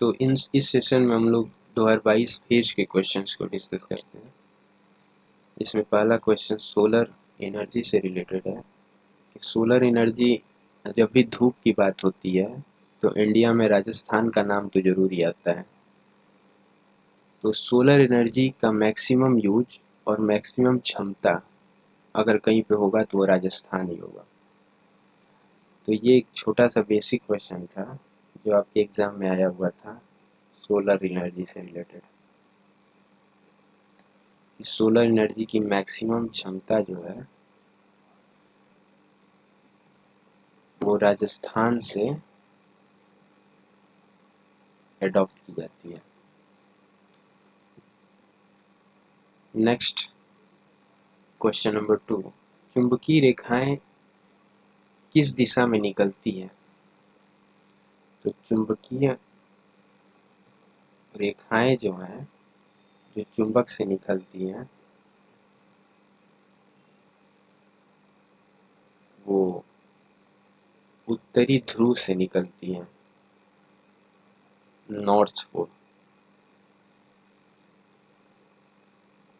तो इस सेशन में हम लोग 2022 फेज के क्वेश्चंस को डिस्कस करते हैं। इसमें पहला क्वेश्चन सोलर एनर्जी से रिलेटेड है कि सोलर एनर्जी, जब भी धूप की बात होती है तो इंडिया में राजस्थान का नाम तो जरूर ही आता है। तो सोलर एनर्जी का मैक्सिमम यूज और मैक्सिमम क्षमता अगर कहीं पे होगा तो वो राजस्थान ही होगा। तो ये एक छोटा सा बेसिक क्वेश्चन था जो आपके एग्जाम में आया हुआ था सोलर एनर्जी से रिलेटेड। सोलर एनर्जी की मैक्सिमम क्षमता जो है वो राजस्थान से एडॉप्ट की जाती है। नेक्स्ट क्वेश्चन नंबर 2, चुंबकीय रेखाएं किस दिशा में निकलती हैं? तो चुंबकीय रेखाएं जो हैं जो चुंबक से निकलती हैं वो उत्तरी ध्रुव से निकलती हैं, नॉर्थ पोल।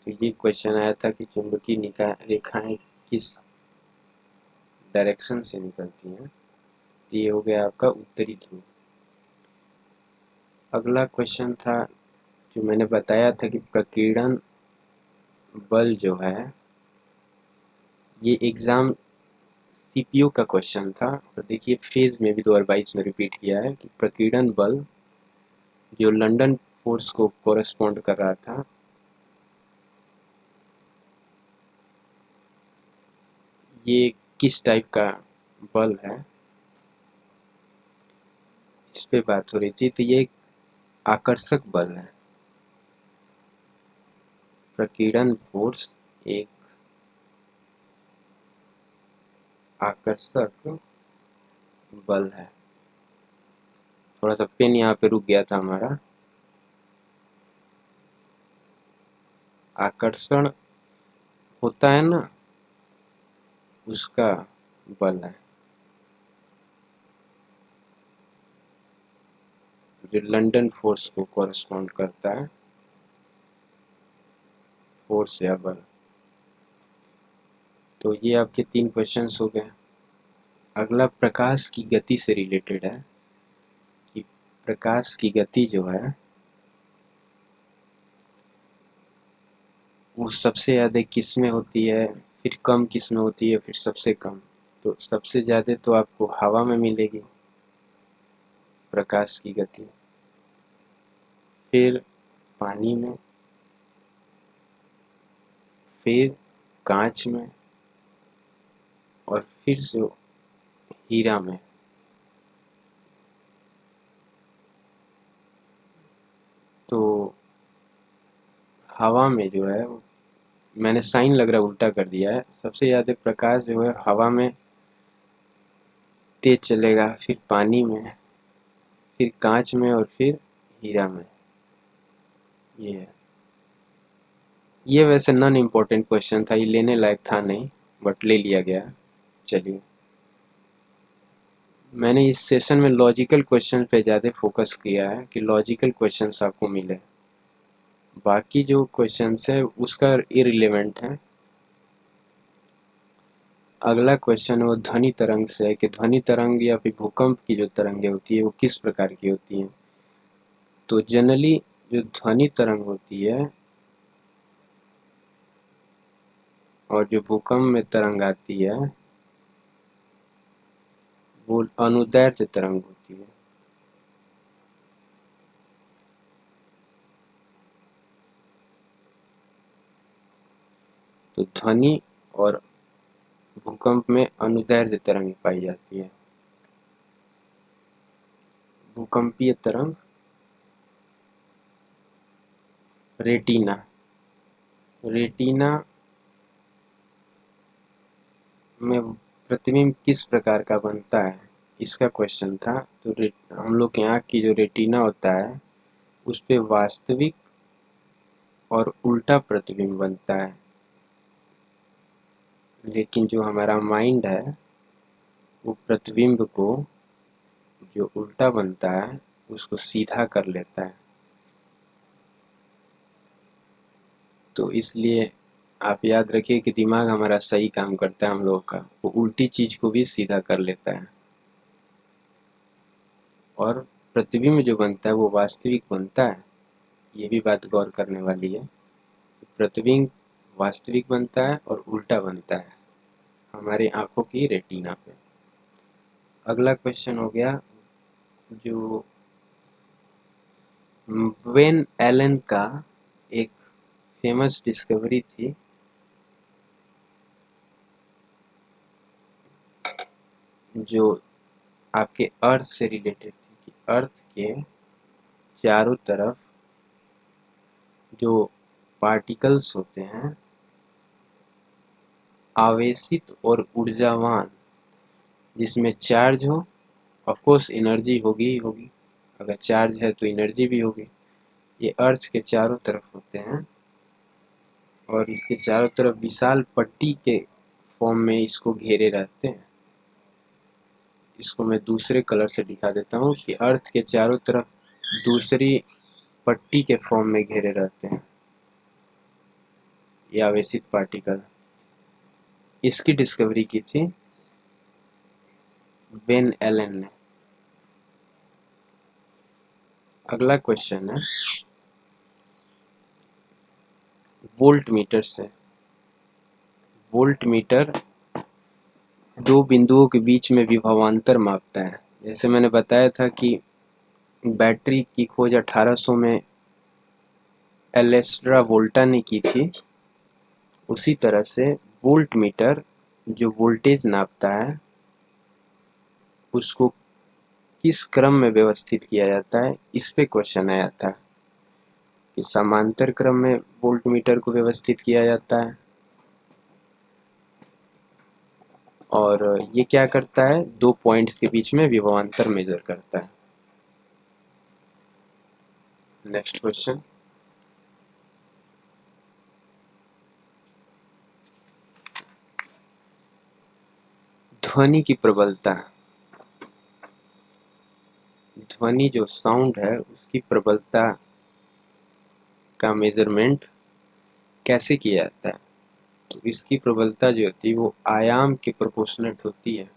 तो ये क्वेश्चन आया था कि चुंबकीय रेखाएं किस डायरेक्शन से निकलती हैं। तो ये हो गया आपका उत्तरी ध्रुव। अगला क्वेश्चन था जो मैंने बताया था कि प्रकीर्णन बल जो है, ये एग्जाम सीपीयू का क्वेश्चन था और देखिए फेज में भी 2022 में रिपीट किया है कि प्रकीर्णन बल जो लंदन फोर्स को कोरेस्पॉन्ड कर रहा था, ये किस टाइप का बल है, इस पे बात हो रही थी। तो ये एक आकर्षक बल है। प्रकीर्णन फोर्स एक आकर्षक बल है। थोड़ा सा पेन यहाँ पे रुक गया था हमारा। आकर्षण होता है ना, उसका बल है जो लंदन फोर्स को कोरेस्पॉन्ड करता है, फोर्स या बल। तो ये आपके 3 क्वेश्चंस हो गए। अगला प्रकाश की गति से रिलेटेड है कि प्रकाश की गति जो है वो सबसे ज़्यादा किस में होती है, फिर कम किस में होती है, फिर सबसे कम। तो सबसे ज़्यादा तो आपको हवा में मिलेगी प्रकाश की गति, फिर पानी में, फिर कांच में और फिर से हीरा में। तो हवा में जो है, मैंने साइन लग रहा है उल्टा कर दिया है, सबसे ज़्यादा प्रकाश जो है हवा में तेज चलेगा, फिर पानी में, फिर कांच में और फिर हीरा में। ये है। ये वैसे नॉन इम्पोर्टेंट क्वेश्चन था, ये लेने लायक था नहीं, बट ले लिया गया। चलिए, मैंने इस सेशन में लॉजिकल क्वेश्चन पे ज़्यादा फोकस किया है कि लॉजिकल क्वेश्चंस आपको मिले। बाकी जो क्वेश्चंस है उसका इररिलेवेंट है। अगला क्वेश्चन वो ध्वनि तरंग से है कि ध्वनि तरंग या फिर भूकंप की जो तरंगें होती है वो किस प्रकार की होती हैं। तो जनरली जो ध्वनि तरंग होती है और जो भूकंप में तरंग आती है वो अनुदैर्ध्य तरंग होती है। तो ध्वनि और भूकंप में अनुदैर्ध्य तरंग पाई जाती है। भूकंपीय तरंग रेटिना, रेटिना में प्रतिबिंब किस प्रकार का बनता है, इसका क्वेश्चन था। तो हम लोग के आँख की जो रेटिना होता है उस पे वास्तविक और उल्टा प्रतिबिंब बनता है, लेकिन जो हमारा माइंड है वो प्रतिबिंब को जो उल्टा बनता है उसको सीधा कर लेता है। तो इसलिए आप याद रखिए कि दिमाग हमारा सही काम करता है हम लोगों का, वो उल्टी चीज़ को भी सीधा कर लेता है। और प्रतिबिंब जो बनता है वो वास्तविक बनता है, ये भी बात गौर करने वाली है। प्रतिबिंब वास्तविक बनता है और उल्टा बनता है हमारी आंखों की रेटिना पे। अगला क्वेश्चन हो गया जो वेन एलन का एक फेमस डिस्कवरी थी, जो आपके अर्थ से रिलेटेड थी कि अर्थ के चारों तरफ जो पार्टिकल्स होते हैं आवेशित और ऊर्जावान, जिसमें चार्ज हो, ऑफ कोर्स एनर्जी होगी ही होगी, अगर चार्ज है तो एनर्जी भी होगी, ये अर्थ के चारों तरफ होते हैं और इसके चारों तरफ विशाल पट्टी के फॉर्म में इसको घेरे रहते हैं। इसको मैं दूसरे कलर से दिखा देता हूँ कि अर्थ के चारों तरफ दूसरी पट्टी के फॉर्म में घेरे रहते हैं ये आवेशित पार्टिकल। इसकी डिस्कवरी की थी वेन एलन ने। अगला क्वेश्चन है वोल्ट मीटर से। वोल्ट मीटर दो बिंदुओं के बीच में विभवांतर मापता है। जैसे मैंने बताया था कि बैटरी की खोज 1800 में एलेस्ट्रा वोल्टा ने की थी, उसी तरह से वोल्ट मीटर जो वोल्टेज नापता है उसको किस क्रम में व्यवस्थित किया जाता है, इस पे क्वेश्चन आया था कि समांतर क्रम में वोल्ट मीटर को व्यवस्थित किया जाता है और ये क्या करता है, दो पॉइंट्स के बीच में विभवांतर मेजर करता है। नेक्स्ट क्वेश्चन, ध्वनि की प्रबलता। ध्वनि जो साउंड है उसकी प्रबलता का मेजरमेंट कैसे किया जाता है, तो इसकी प्रबलता जो होती है वो आयाम के प्रोपोर्शनेट होती है,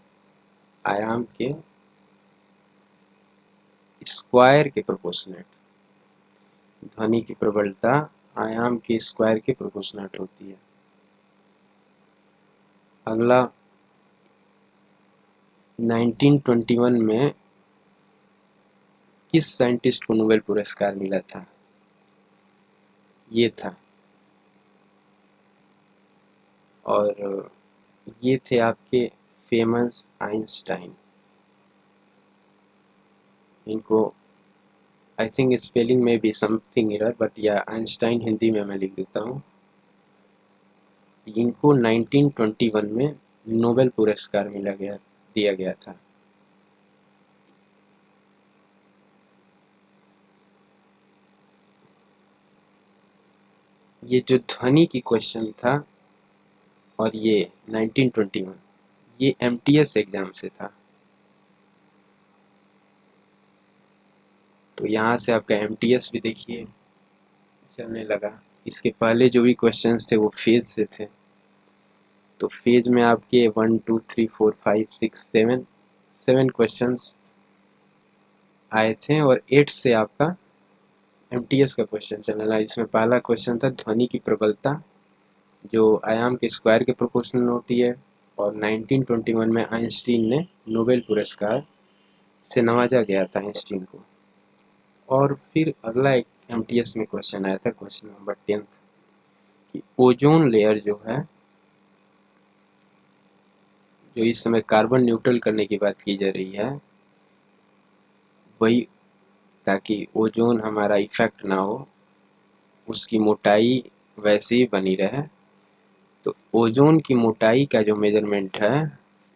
आयाम के स्क्वायर के प्रोपोर्शनेट। ध्वनि की प्रबलता आयाम के स्क्वायर के प्रोपोर्शनेट होती है। अगला 1921 में किस साइंटिस्ट को नोबेल पुरस्कार मिला था, ये था, और ये थे आपके फेमस आइंस्टाइन। इनको आई थिंक स्पेलिंग में भी समथिंग एरर, बट या आइंस्टाइन हिंदी में मैं लिख देता हूँ। इनको 1921 में नोबेल पुरस्कार दिया गया था। ये जो ध्वनि की क्वेश्चन था और ये 1921, ये एमटीएस एग्जाम से था, तो यहाँ से आपका एमटीएस भी देखिए चलने लगा। इसके पहले जो भी क्वेश्चंस थे वो फेज से थे, तो फेज में आपके 1 2 3 4 5 6 7 क्वेश्चंस आए थे और 8 से आपका एमटीएस का क्वेश्चन चलने लगा। इसमें पहला क्वेश्चन था ध्वनि की प्रबलता जो आयाम के स्क्वायर के प्रोपोर्शनल होती है, और 1921 में आइंस्टीन ने नोबेल पुरस्कार से नवाजा गया था आइंस्टीन को। और फिर अगला एक एमटीएस में क्वेश्चन आया था, क्वेश्चन नंबर 10 कि ओजोन लेयर जो है, जो इस समय कार्बन न्यूट्रल करने की बात की जा रही है, वही, ताकि ओजोन हमारा इफेक्ट ना हो, उसकी मोटाई वैसे ही बनी रहे, तो ओजोन की मोटाई का जो मेजरमेंट है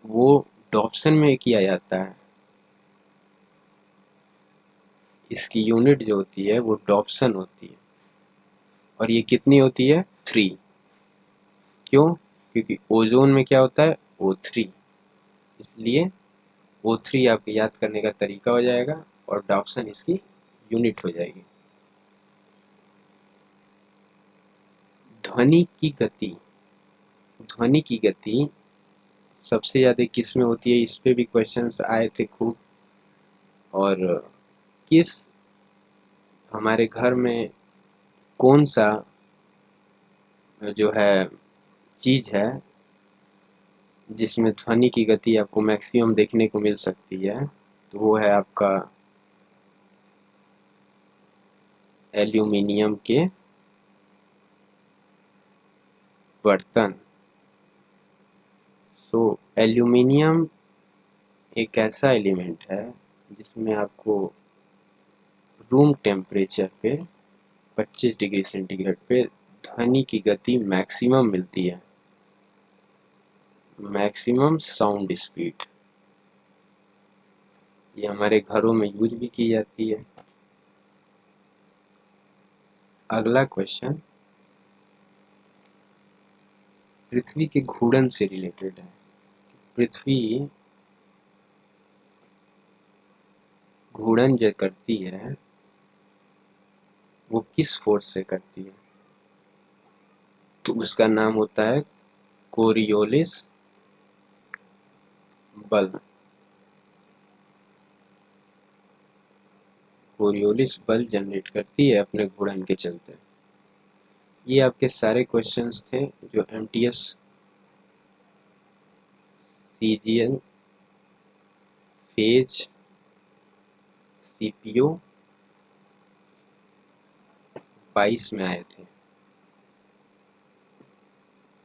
वो डॉप्सन में किया जाता है। इसकी यूनिट जो होती है वो डॉप्सन होती है, और ये कितनी होती है, 3। क्यों, क्योंकि ओजोन में क्या होता है, O3, इसलिए O3 आपके याद करने का तरीका हो जाएगा और डाप्सन इसकी यूनिट हो जाएगी। ध्वनि की गति, ध्वनि की गति सबसे ज़्यादा किस में होती है, इस पे भी क्वेश्चंस आए थे खूब। और किस हमारे घर में कौन सा जो है चीज़ है जिसमें ध्वनि की गति आपको मैक्सिमम देखने को मिल सकती है, तो वो है आपका एल्यूमिनियम के बर्तन। तो एल्यूमिनियम एक ऐसा एलिमेंट है जिसमें आपको रूम टेम्परेचर पे 25 डिग्री सेंटीग्रेड पे ध्वनि की गति मैक्सिमम मिलती है, मैक्सिमम साउंड स्पीड। ये हमारे घरों में यूज भी की जाती है। अगला क्वेश्चन पृथ्वी के घूर्णन से रिलेटेड है। पृथ्वी घूर्णन जो करती है वो किस फोर्स से करती है, तो उसका नाम होता है कोरियोलिस बल। कोरियोलिस बल जनरेट करती है अपने घूर्णन के चलते। ये आपके सारे क्वेश्चंस थे जो एमटीएस सीजीएल फेज सीपीओ 22 में आए थे,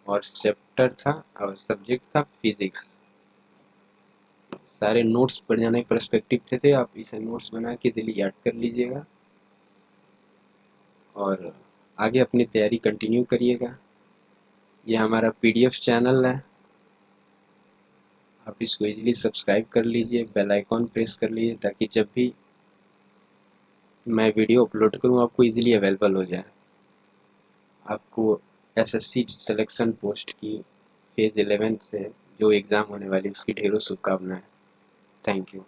और चैप्टर था और सब्जेक्ट था फिजिक्स। सारे नोट्स पढ़ जाने पर्सपेक्टिव थे, आप इसे नोट्स बना के दिल्ली याद कर लीजिएगा और आगे अपनी तैयारी कंटिन्यू करिएगा। ये हमारा पीडीएफ चैनल है, आप इसको इजीली सब्सक्राइब कर लीजिए, बेल आइकॉन प्रेस कर लीजिए ताकि जब भी मैं वीडियो अपलोड करूँ आपको इजीली अवेलेबल हो जाए। आपको एसएससी सिलेक्शन पोस्ट की फेज 11 से जो एग्ज़ाम होने वाली उसकी ढेरों शुभकामनाएं। Thank you.